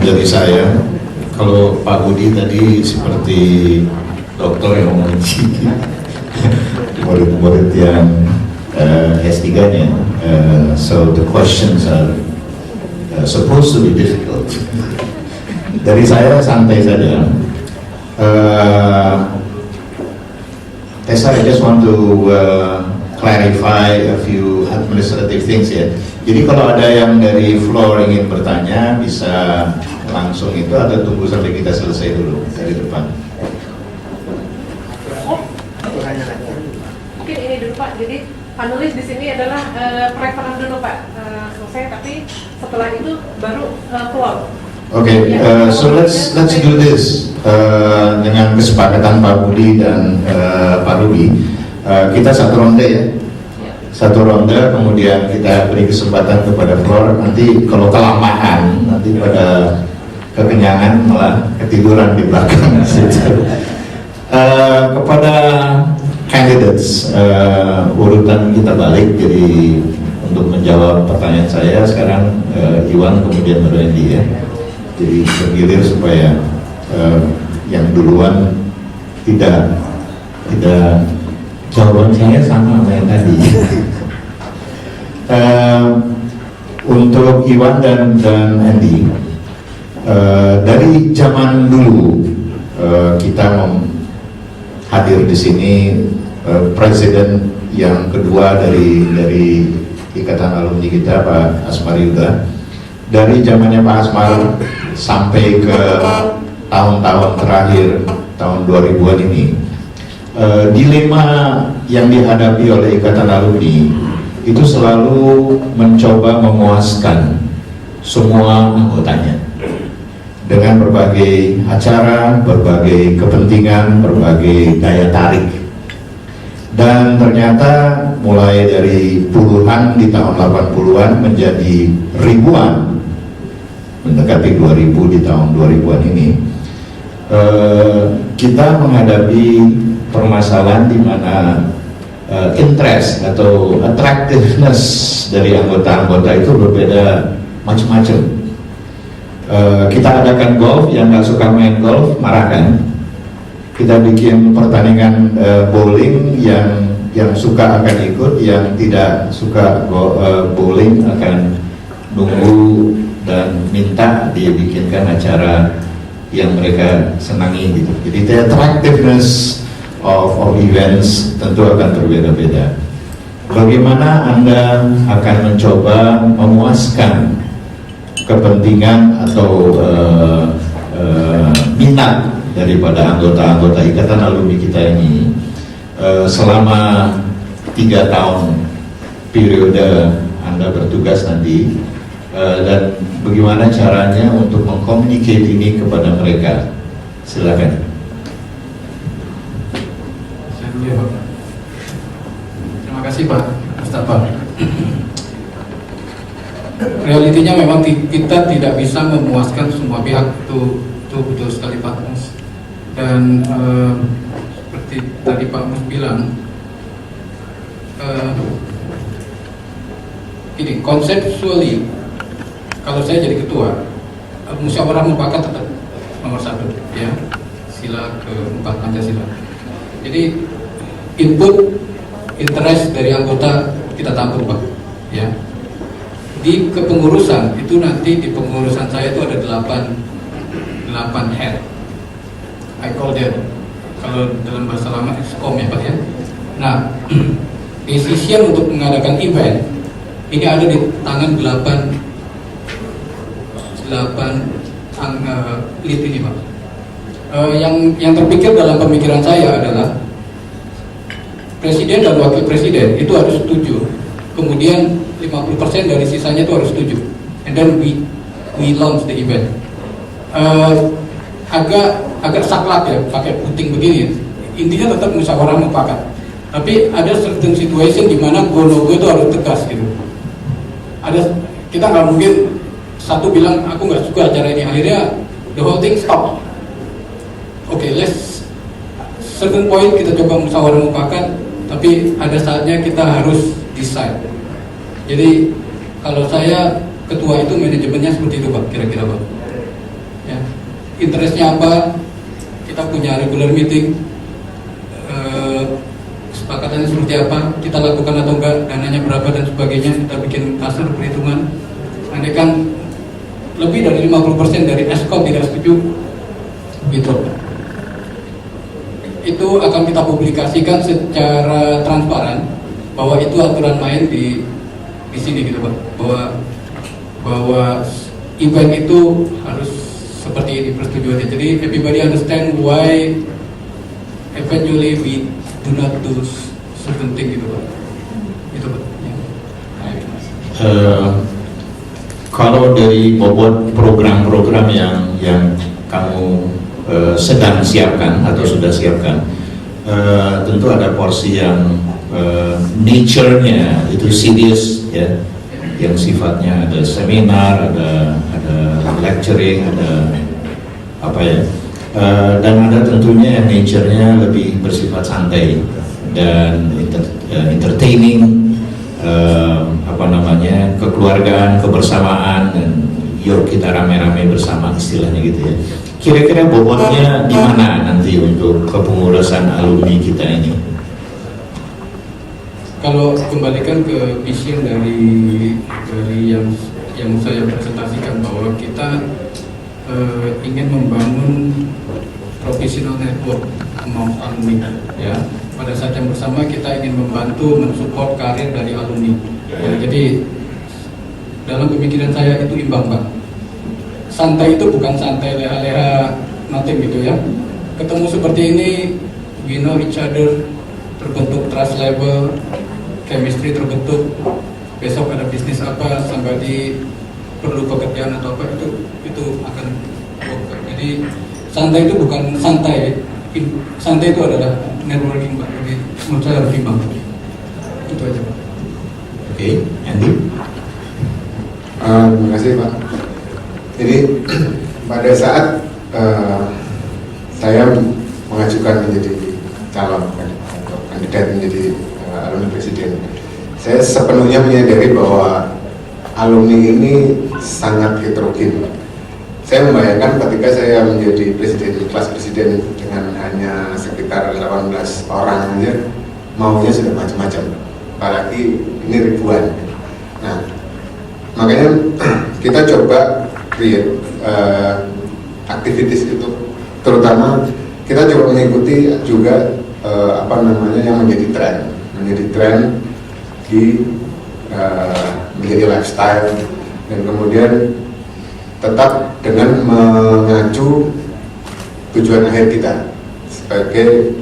dari saya. Kalau Pak Budi tadi seperti dokter yang menguji murid-murid yang S3-nya. So the questions are supposed to be difficult. Dari saya santai saja. Tessa, I just want to clarify a few administrative things ya. Jadi kalau ada yang dari floor ingin bertanya bisa langsung itu atau tunggu sampai kita selesai dulu dari depan. Mungkin ini dulu Pak. Jadi panelis di sini adalah preferan dulu Pak selesai, tapi setelah itu baru keluar. Okay, so let's do this dengan kesepakatan Pak Budi dan Pak Ruby. Kita satu ronde ya. Satu ronde, kemudian kita beri kesempatan kepada floor. Nanti kalau kelamaan, nanti pada kekenyangan malah ketiduran di belakang. Kepada candidates, urutan kita balik. Jadi untuk menjawab pertanyaan saya sekarang Iwan kemudian baru Andy ya. Jadi bergilir supaya yang duluan tidak jawaban saya sama yang tadi. Untuk Iwan dan Andy, dari zaman dulu kita hadir di sini, presiden yang kedua dari Ikatan Alumni kita Pak Asmar Yuda. Dari zamannya Pak Asmar sampai ke tahun-tahun terakhir tahun 2000-an ini, dilema yang dihadapi oleh Ikatan Alumni itu selalu mencoba memuaskan semua anggotanya dengan berbagai acara, berbagai kepentingan, berbagai daya tarik. Dan ternyata mulai dari puluhan di tahun 80-an menjadi ribuan, mendekati 2000 di tahun 2000-an ini, kita menghadapi permasalahan di mana interest atau attractiveness dari anggota-anggota itu berbeda macam-macam. Kita adakan golf, yang nggak suka main golf marah kan. Kita bikin pertandingan bowling, yang suka akan ikut, yang tidak suka bowling akan nunggu dan minta dibikinkan acara yang mereka senangi gitu. Jadi the attractiveness of events tentu akan berbeda-beda. Bagaimana Anda akan mencoba memuaskan kepentingan atau minat daripada anggota-anggota Ikatan Alumni kita ini selama 3 tahun periode Anda bertugas nanti, dan bagaimana caranya untuk mengkomunikasi ini kepada mereka? Silakan. Terima kasih Pak Mustafa. Realitinya memang kita tidak bisa memuaskan semua pihak, itu betul sekali Pak Mus. Dan seperti tadi Pak Mus bilang, ini conceptually kalau saya jadi ketua, musyawarah mufakat tetap nomor 1 ya, sila keempat Pancasila. Jadi input interest dari anggota kita tampung Pak ya. Di kepengurusan itu nanti di pengurusan saya itu ada 8 head. I call them, kalau dalam bahasa lama Excom ya Pak ya. Nah, decision untuk mengadakan event ini ada di tangan 8 lead ini Pak. Yang terpikir dalam pemikiran saya adalah presiden dan wakil presiden itu harus setuju. Kemudian 50% dari sisanya itu harus setuju. And then we launch the event. Agak saklek ya, pakai puting begini. Intinya tetap musyawarah mufakat. Tapi ada certain situation di mana go no go itu harus tegas gitu. Kita nggak mungkin satu bilang aku nggak suka acara ini, akhirnya the whole thing stop. Okay, let's certain point kita coba musyawarah mufakat, tapi ada saatnya kita harus decide. Jadi kalau saya ketua itu manajemennya seperti itu Pak, kira-kira Pak. interestnya apa, kita punya regular meeting, kesepakatannya seperti apa, kita lakukan atau enggak, dananya berapa dan sebagainya. Kita bikin kasar perhitungan. Andai kan lebih dari 50% dari eskom tidak setuju, gitu. Itu akan kita publikasikan secara transparan bahwa itu aturan main di sini gitu Pak, bahwa event itu harus seperti ini persetujuannya. Jadi everybody understand why eventually we do not do certain thing gitu Pak. Itu Pak. Kalau dari bobot program-program yang kamu sedang siapkan atau sudah siapkan, tentu ada porsi yang nature-nya itu serius ya, yang sifatnya ada seminar, ada lecturing, ada apa ya, dan ada tentunya yang nature-nya lebih bersifat santai dan entertaining, apa namanya, kekeluargaan, kebersamaan, dan yuk kita rame-rame bersama istilahnya gitu ya. Kira-kira bobotnya di mana nanti untuk kepengurusan alumni kita ini? Kalau kembalikan ke vision dari yang saya presentasikan, bahwa kita ingin membangun professional network among alumni ya. Pada saat yang bersama kita ingin membantu mensupport karir dari alumni ya. Jadi dalam pemikiran saya itu imbang Pak. Santai itu bukan santai leha-leha nothing gitu ya. Ketemu seperti ini, we know each other, terbentuk trust level, chemistry terbentuk. Besok ada bisnis apa, sampai perlu pekerjaan atau apa, itu akan work. Jadi santai itu bukan santai. Santai itu adalah networking Pak. Jadi menurut saya harus imbang. Itu aja Pak. Oke, Andy. Terima kasih Pak. Jadi pada saat saya mengajukan menjadi calon atau kandidat menjadi alumni presiden, saya sepenuhnya menyadari bahwa alumni ini sangat heterogen. Saya membayangkan ketika saya menjadi presiden, kelas presiden dengan hanya sekitar 18 orang aja, maunya sudah macam-macam, apalagi ini ribuan. Nah, makanya kita coba create aktivitas itu, terutama kita coba mengikuti juga apa namanya yang menjadi tren di menjadi lifestyle, dan kemudian tetap dengan mengacu tujuan akhir kita sebagai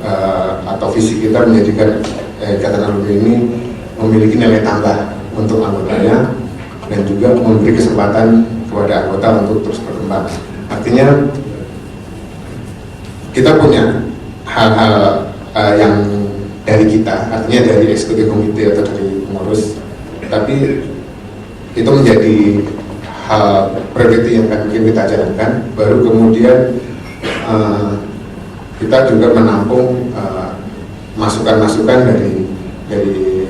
atau visi kita menjadikan Ikatan Alumni ini memiliki nilai tambah untuk anggotanya dan juga memberi kesempatan kepada anggota untuk terus berkembang. Artinya kita punya hal-hal yang dari kita, artinya dari eksekutif komite atau dari pengurus, tapi itu menjadi hal priority yang akan mungkin kita jalankan. Baru kemudian kita juga menampung masukan-masukan dari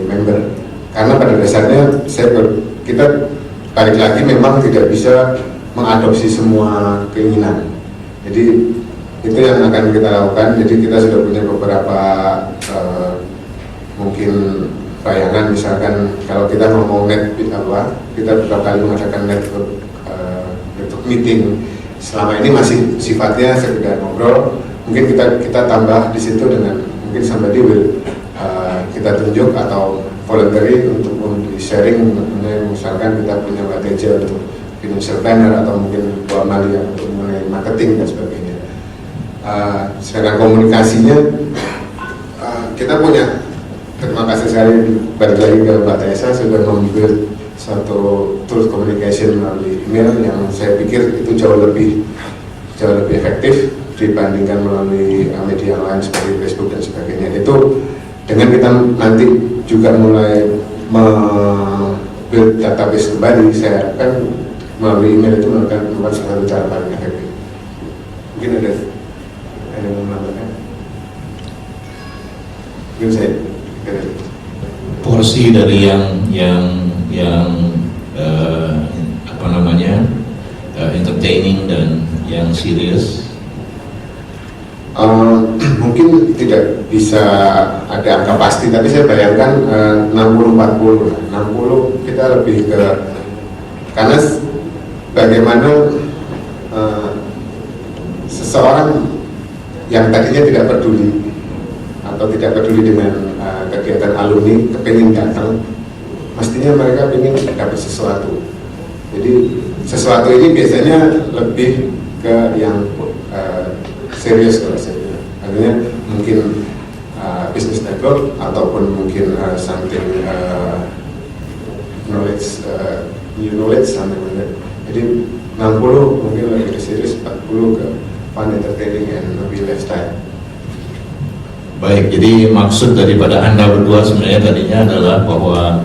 member, karena pada dasarnya kita balik lagi memang tidak bisa mengadopsi semua keinginan. Jadi itu yang akan kita lakukan. Jadi kita sudah punya beberapa mungkin bayangan, misalkan kalau kita ngomong apa, kita beberapa kali mengadakan network meeting. Selama ini masih sifatnya sekedar ngobrol. Mungkin kita tambah di situ dengan mungkin somebody will kita tunjuk atau voluntary untuk sharing, misalkan kita punya Mbak Teja untuk financial planner, atau mungkin Bu Amalia untuk mengenai marketing dan sebagainya. Sedangkan komunikasinya kita punya, terima kasih sekali balik lagi ke Mbak Tessa sudah membuat suatu tools communication melalui email yang saya pikir itu jauh lebih efektif dibandingkan melalui media lain seperti Facebook dan sebagainya. Itu dengan kita nanti juga mulai build database kembali, saya harapkan melalui email itu merupakan salah satu cara paling efektif. Mungkin ada yang mau menambahkan? Mungkin saya porsi dari yang apa namanya entertaining dan yang serius? Mungkin tidak bisa ada angka pasti, tapi saya bayangkan 60-40. 60 kita lebih ke, karena bagaimana seseorang yang tadinya tidak peduli atau tidak peduli dengan kegiatan alumni kepengen datang, mestinya mereka ingin dapat sesuatu. Jadi sesuatu ini biasanya lebih ke yang serius kalau saya bilang. Artinya mungkin business network ataupun mungkin something knowledge, new knowledge something like that. Jadi 60 mungkin lebih serius, 40 ke fun, entertaining, and lebih lifestyle. Baik, jadi maksud daripada Anda berdua sebenarnya tadinya adalah bahwa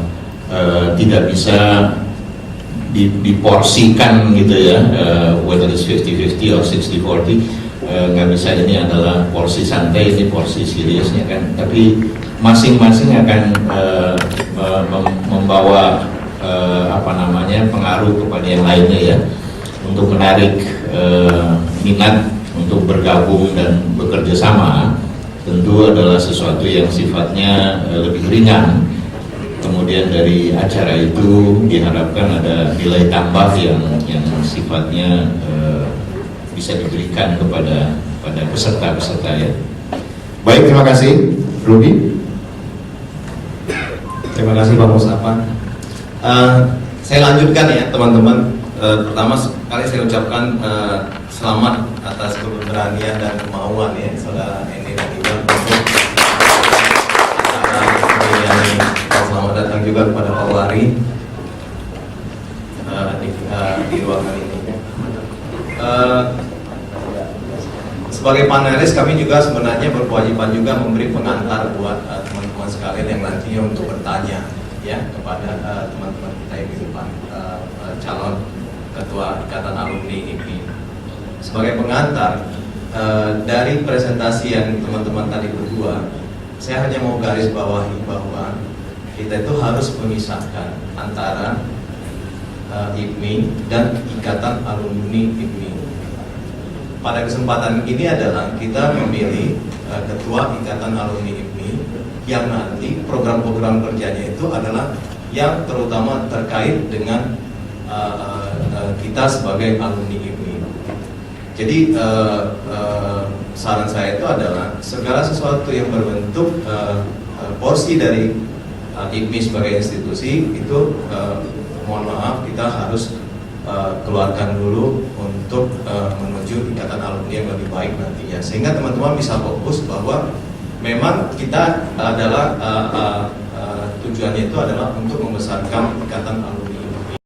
tidak bisa diporsikan gitu ya, whether it's 50-50 or 60-40, nggak bisa ini adalah porsi santai, ini porsi seriusnya kan, tapi masing-masing akan membawa pengaruh kepada yang lainnya ya, untuk menarik minat untuk bergabung dan bekerja sama. Tentu adalah sesuatu yang sifatnya lebih ringan. Kemudian dari acara itu diharapkan ada nilai tambah yang sifatnya bisa diberikan kepada peserta-peserta ya. Baik, terima kasih, Ruby. Terima kasih Pak Mustafa. Saya lanjutkan ya teman-teman. Pertama sekali saya ucapkan selamat atas keberanian dan kemauan ya saudara Eni dan Iwan untuk ini. Selamat datang juga kepada Pak Wari di ruangan ini. Sebagai panelis kami juga sebenarnya berkewajiban juga memberi pengantar buat teman-teman sekalian yang nantinya untuk bertanya ya kepada teman-teman kita yang di depan, calon ketua ikatan alumni IPMI. Sebagai pengantar dari presentasi yang teman-teman tadi berdua, saya hanya mau garis bawahi bahwa kita itu harus memisahkan antara IPMI dan ikatan alumni IPMI. Pada kesempatan ini adalah kita memilih ketua ikatan alumni IPMI yang nanti program-program kerjanya itu adalah yang terutama terkait dengan kita sebagai alumni IPMI. Jadi saran saya itu adalah segala sesuatu yang berbentuk porsi dari IPMI sebagai institusi itu mohon maaf kita harus keluarkan dulu untuk menuju ikatan alumni yang lebih baik nantinya, sehingga teman-teman bisa fokus bahwa memang kita adalah tujuannya itu adalah untuk membesarkan ikatan alumni